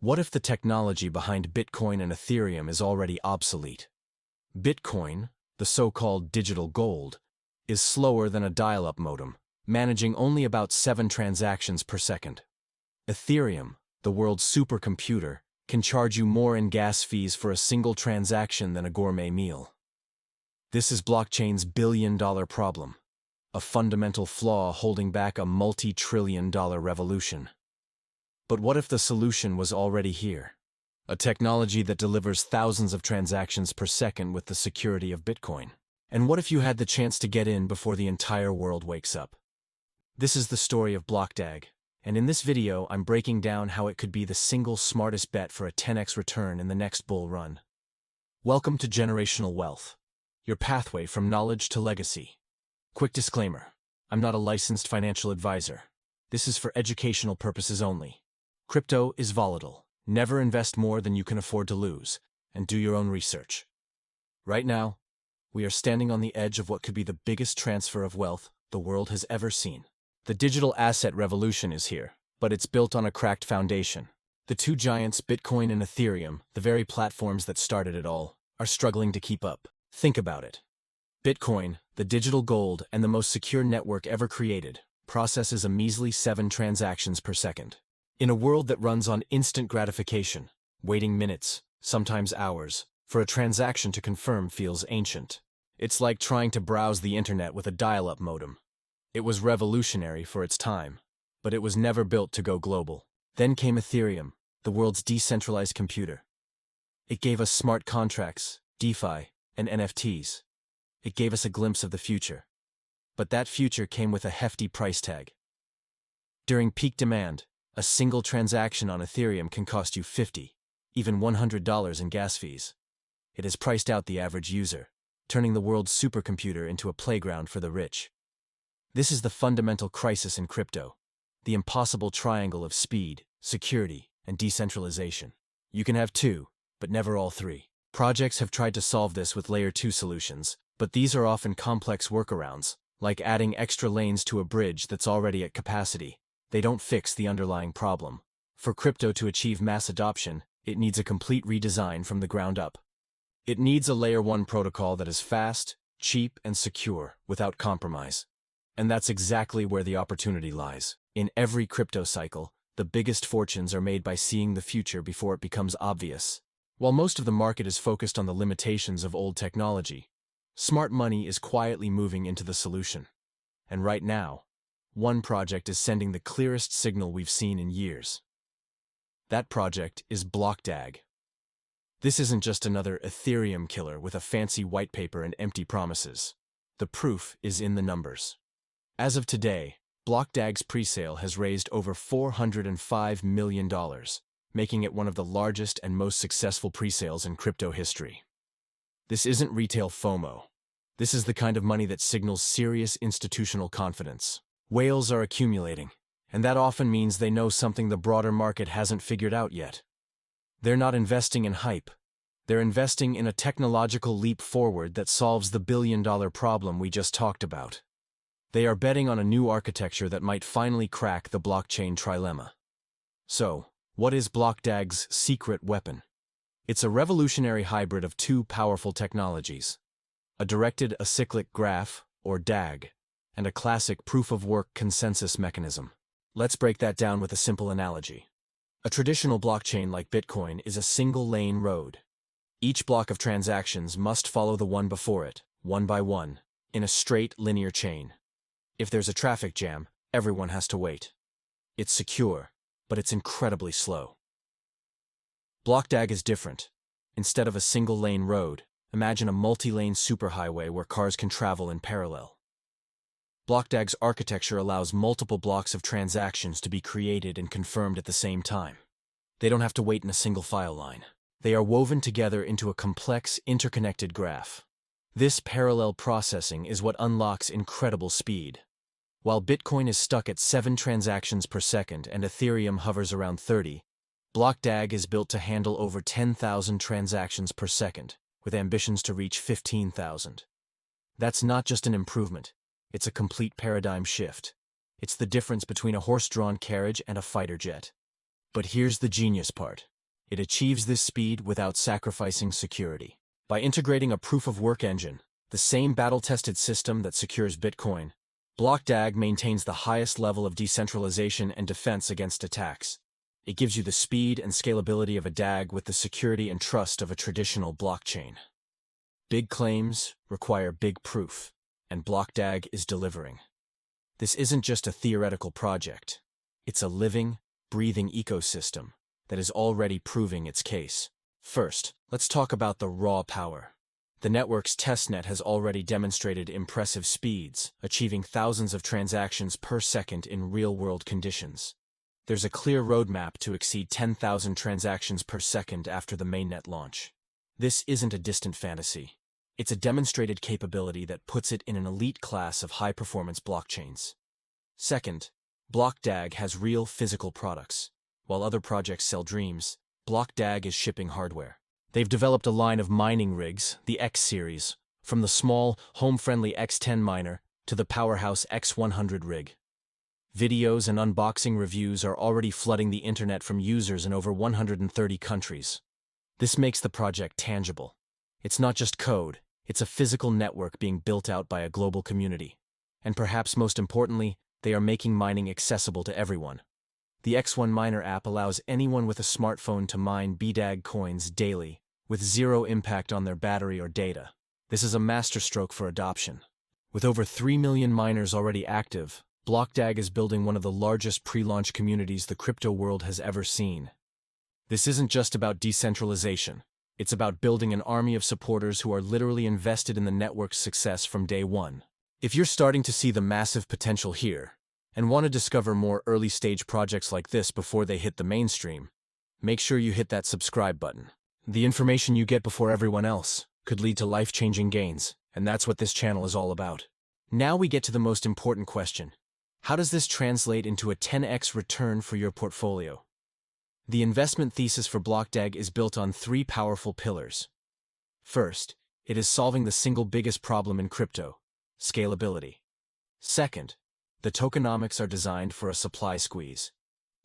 What if the technology behind Bitcoin and Ethereum is already obsolete? Bitcoin, the so-called digital gold, is slower than a dial-up modem, managing only about 7 transactions per second. Ethereum, the world's supercomputer, can charge you more in gas fees for a single transaction than a gourmet meal. This is blockchain's billion-dollar problem, a fundamental flaw holding back a multi-trillion-dollar revolution. But what if the solution was already here? A technology that delivers thousands of transactions per second with the security of Bitcoin. And what if you had the chance to get in before the entire world wakes up? This is the story of BlockDAG, and in this video I'm breaking down how it could be the single smartest bet for a 10x return in the next bull run. Welcome to Generational Wealth, your pathway from knowledge to legacy. Quick disclaimer, I'm not a licensed financial advisor. This is for educational purposes only. Crypto is volatile. Never invest more than you can afford to lose, and do your own research. Right now, we are standing on the edge of what could be the biggest transfer of wealth the world has ever seen. The digital asset revolution is here, but it's built on a cracked foundation. The two giants, Bitcoin and Ethereum, the very platforms that started it all, are struggling to keep up. Think about it. Bitcoin, the digital gold and the most secure network ever created, processes a measly 7 transactions per second. In a world that runs on instant gratification, waiting minutes, sometimes hours, for a transaction to confirm feels ancient. It's like trying to browse the internet with a dial-up modem. It was revolutionary for its time, but it was never built to go global. Then came Ethereum, the world's decentralized computer. It gave us smart contracts, DeFi, and NFTs. It gave us a glimpse of the future. But that future came with a hefty price tag. During peak demand, a single transaction on Ethereum can cost you $50, even $100 in gas fees. It has priced out the average user, turning the world's supercomputer into a playground for the rich. This is the fundamental crisis in crypto, the impossible triangle of speed, security, and decentralization. You can have two, but never all three. Projects have tried to solve this with Layer 2 solutions, but these are often complex workarounds, like adding extra lanes to a bridge that's already at capacity. They don't fix the underlying problem. For crypto to achieve mass adoption, it needs a complete redesign from the ground up. It needs a Layer 1 protocol that is fast, cheap, and secure, without compromise. And that's exactly where the opportunity lies. In every crypto cycle, the biggest fortunes are made by seeing the future before it becomes obvious. While most of the market is focused on the limitations of old technology, smart money is quietly moving into the solution. And right now, one project is sending the clearest signal we've seen in years. That project is BlockDAG. This isn't just another Ethereum killer with a fancy white paper and empty promises. The proof is in the numbers. As of today, BlockDAG's presale has raised over $405 million, making it one of the largest and most successful presales in crypto history. This isn't retail FOMO. This is the kind of money that signals serious institutional confidence. Whales are accumulating, and that often means they know something the broader market hasn't figured out yet. They're not investing in hype. They're investing in a technological leap forward that solves the billion-dollar problem we just talked about. They are betting on a new architecture that might finally crack the blockchain trilemma. So, what is BlockDAG's secret weapon? It's a revolutionary hybrid of two powerful technologies: a directed acyclic graph, or DAG, and a classic proof-of-work consensus mechanism. Let's break that down with a simple analogy. A traditional blockchain like Bitcoin is a single-lane road. Each block of transactions must follow the one before it, one by one, in a straight, linear chain. If there's a traffic jam, everyone has to wait. It's secure, but it's incredibly slow. BlockDAG is different. Instead of a single-lane road, imagine a multi-lane superhighway where cars can travel in parallel. BlockDAG's architecture allows multiple blocks of transactions to be created and confirmed at the same time. They don't have to wait in a single file line. They are woven together into a complex, interconnected graph. This parallel processing is what unlocks incredible speed. While Bitcoin is stuck at 7 transactions per second and Ethereum hovers around 30, BlockDAG is built to handle over 10,000 transactions per second, with ambitions to reach 15,000. That's not just an improvement. It's a complete paradigm shift. It's the difference between a horse-drawn carriage and a fighter jet. But here's the genius part. It achieves this speed without sacrificing security. By integrating a proof-of-work engine, the same battle-tested system that secures Bitcoin, BlockDAG maintains the highest level of decentralization and defense against attacks. It gives you the speed and scalability of a DAG with the security and trust of a traditional blockchain. Big claims require big proof, and BlockDAG is delivering. This isn't just a theoretical project. It's a living, breathing ecosystem that is already proving its case. First, let's talk about the raw power. The network's testnet has already demonstrated impressive speeds, achieving thousands of transactions per second in real-world conditions. There's a clear roadmap to exceed 10,000 transactions per second after the mainnet launch. This isn't a distant fantasy. It's a demonstrated capability that puts it in an elite class of high-performance blockchains. Second, BlockDAG has real physical products. While other projects sell dreams, BlockDAG is shipping hardware. They've developed a line of mining rigs, the X series, from the small, home-friendly X10 miner to the powerhouse X100 rig. Videos and unboxing reviews are already flooding the internet from users in over 130 countries. This makes the project tangible. It's not just code, it's a physical network being built out by a global community. And perhaps most importantly, they are making mining accessible to everyone. The X1 Miner app allows anyone with a smartphone to mine BDAG coins daily, with zero impact on their battery or data. This is a masterstroke for adoption. With over 3 million miners already active, BlockDAG is building one of the largest pre-launch communities the crypto world has ever seen. This isn't just about decentralization. It's about building an army of supporters who are literally invested in the network's success from day one. If you're starting to see the massive potential here, and want to discover more early-stage projects like this before they hit the mainstream, make sure you hit that subscribe button. The information you get before everyone else could lead to life-changing gains, and that's what this channel is all about. Now we get to the most important question. How does this translate into a 10x return for your portfolio? The investment thesis for BlockDAG is built on three powerful pillars. First, it is solving the single biggest problem in crypto: scalability. Second, the tokenomics are designed for a supply squeeze.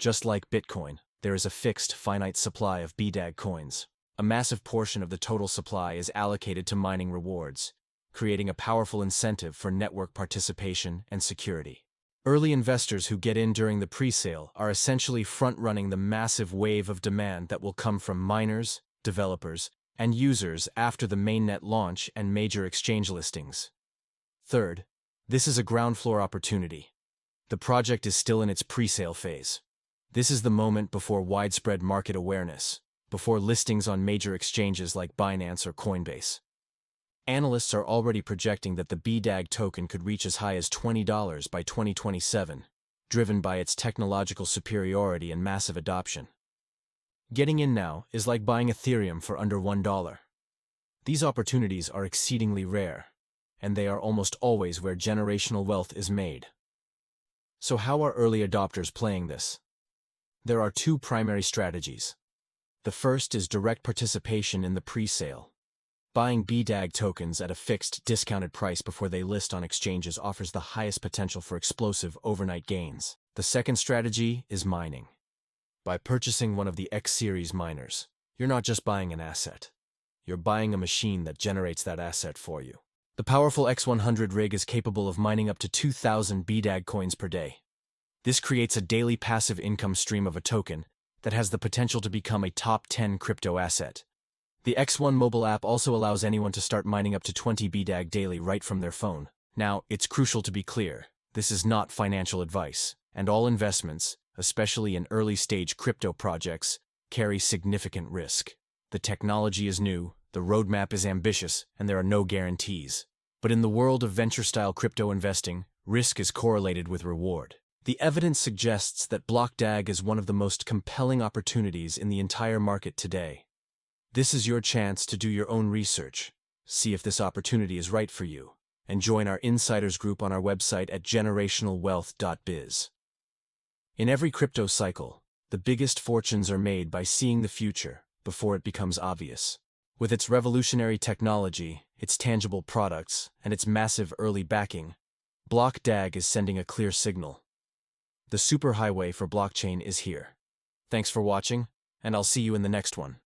Just like Bitcoin, there is a fixed, finite supply of BDAG coins. A massive portion of the total supply is allocated to mining rewards, creating a powerful incentive for network participation and security. Early investors who get in during the pre-sale are essentially front-running the massive wave of demand that will come from miners, developers, and users after the mainnet launch and major exchange listings. Third, this is a ground floor opportunity. The project is still in its pre-sale phase. This is the moment before widespread market awareness, before listings on major exchanges like Binance or Coinbase. Analysts are already projecting that the BDAG token could reach as high as $20 by 2027, driven by its technological superiority and massive adoption. Getting in now is like buying ethereum for under $1. These opportunities are exceedingly rare, and they are almost always where generational wealth is made. So how are early adopters playing this? There are two primary strategies. The first is direct participation in the pre-sale. Buying BDAG tokens at a fixed, discounted price before they list on exchanges offers the highest potential for explosive overnight gains. The second strategy is mining. By purchasing one of the X-series miners, you're not just buying an asset. You're buying a machine that generates that asset for you. The powerful X100 rig is capable of mining up to 2,000 BDAG coins per day. This creates a daily passive income stream of a token that has the potential to become a top 10 crypto asset. The X1 mobile app also allows anyone to start mining up to 20 BDAG daily right from their phone. Now, it's crucial to be clear, this is not financial advice, and all investments, especially in early-stage crypto projects, carry significant risk. The technology is new, the roadmap is ambitious, and there are no guarantees. But in the world of venture-style crypto investing, risk is correlated with reward. The evidence suggests that BlockDAG is one of the most compelling opportunities in the entire market today. This is your chance to do your own research, see if this opportunity is right for you, and join our insiders group on our website at generationalwealth.biz. In every crypto cycle, the biggest fortunes are made by seeing the future before it becomes obvious. With its revolutionary technology, its tangible products, and its massive early backing, BlockDAG is sending a clear signal. The superhighway for blockchain is here. Thanks for watching. and I'll see you in the next one.